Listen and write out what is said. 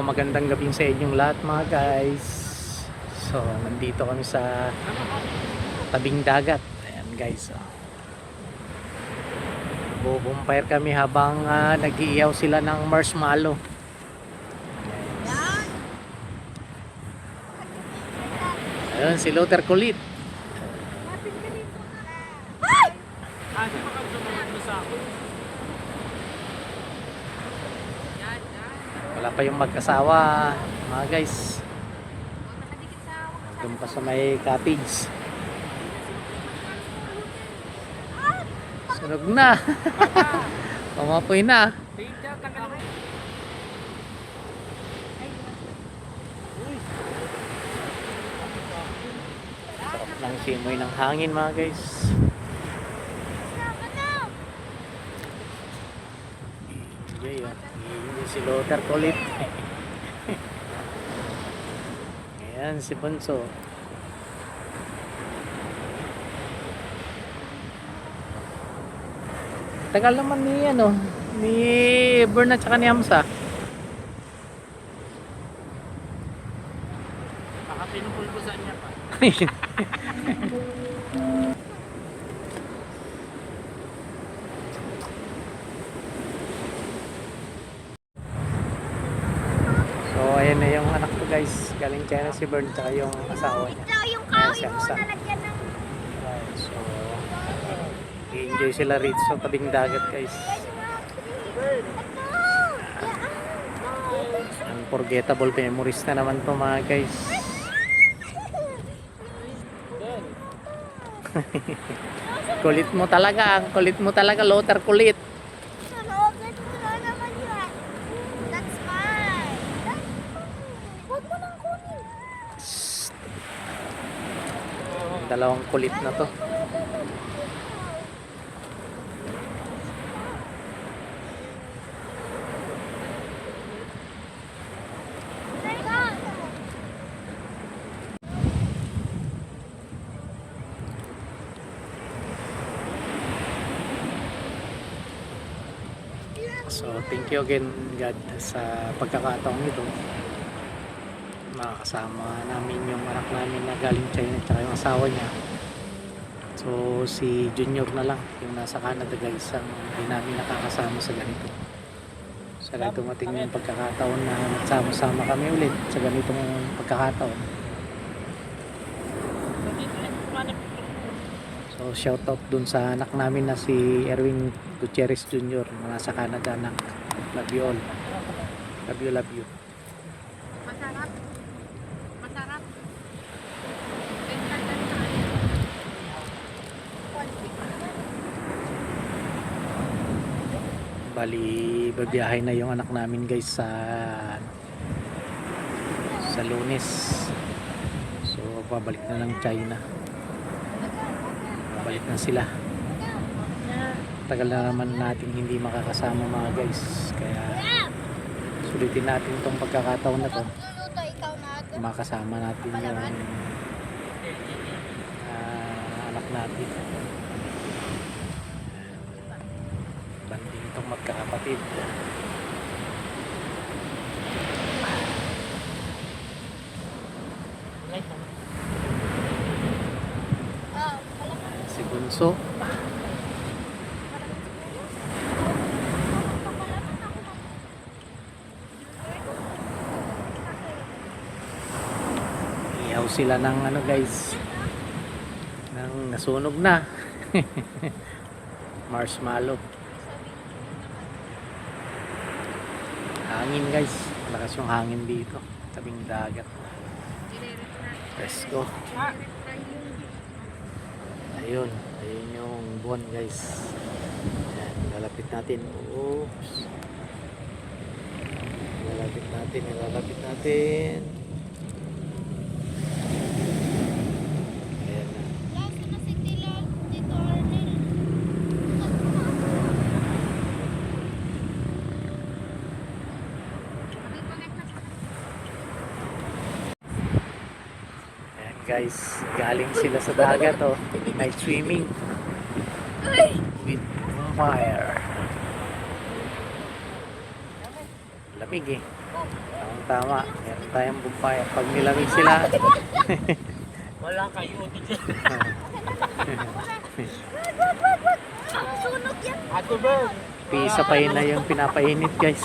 magandang gabing sa inyong lahat mga guys. So nandito kami sa tabing dagat. Ayan guys, bubumpire kami habang nag-iihaw sila ng marshmallow. Ayun si Luther kulit. Wala pa yung mag-asawa mga guys. Doon pa sa may cottage. Sunog na. Pumapoy na. Sarap ng simoy ng hangin mga guys. Si Luther kulit. Ayan si Bunso. Tagal naman ni ni Bern at saka ni Hamza. Baka pinupulbusan niya pa. So ayan na yung anak ko guys, galing China si Bern tsaka yung asawa niya. Ito yung kahoy si mo Hamza. nalagyan ng... So i-enjoy sila rito sa tabing dagat guys. Unforgettable memories na naman to mga guys. Kulit mo talaga, ang kulit mo talaga, Luther kulit. Nalagyan mo na naman yan. That's fine. Huwag mo nang kunin. Dalawang kulit na to. So thank you again God sa pagkakataong ito. Makakasama namin yung anak namin na galing China at yung asawa niya. So si Junior na lang yung nasa Canada guys ang hindi namin nakakasama sa ganito. Sa ganito mating yung pagkakataon na nagsama-sama kami ulit sa ganitong pagkakataon. So shoutout dun sa anak namin na si Erwin Gutierrez Jr. na nasa Canada. Anak, love you all. Love you, love you. Masarap. Masarap. Bali, babiyahe na yung anak namin guys sa Lunes. So babalik na ng China. Babalik na sila. Tagal na naman natin hindi makakasama mga guys. Kaya sulitin natin itong pagkakataon na to. Luluto ikaw na ito. Makasama natin yung anak natin. Banding itong magkakapatid. Si Bunso. Ihaw sila ng guys, ng nasunog na marshmallow. Hangin guys, malakas yung hangin dito tabing dagat. Let's go. Ayun yung buwan guys. Ayan, lalapit natin. Oops. Lalapit natin. Ayan na. Last na si Tito Arnel. Ayan guys, galing sila sa dagat night swimming with fire. Lamig eh. Tama. Meron tayong bumpay. Pag nilamig sila, Wala kayo dyan. Sunog yan. Ate Bird. pisa pa yun na yung pinapainit guys.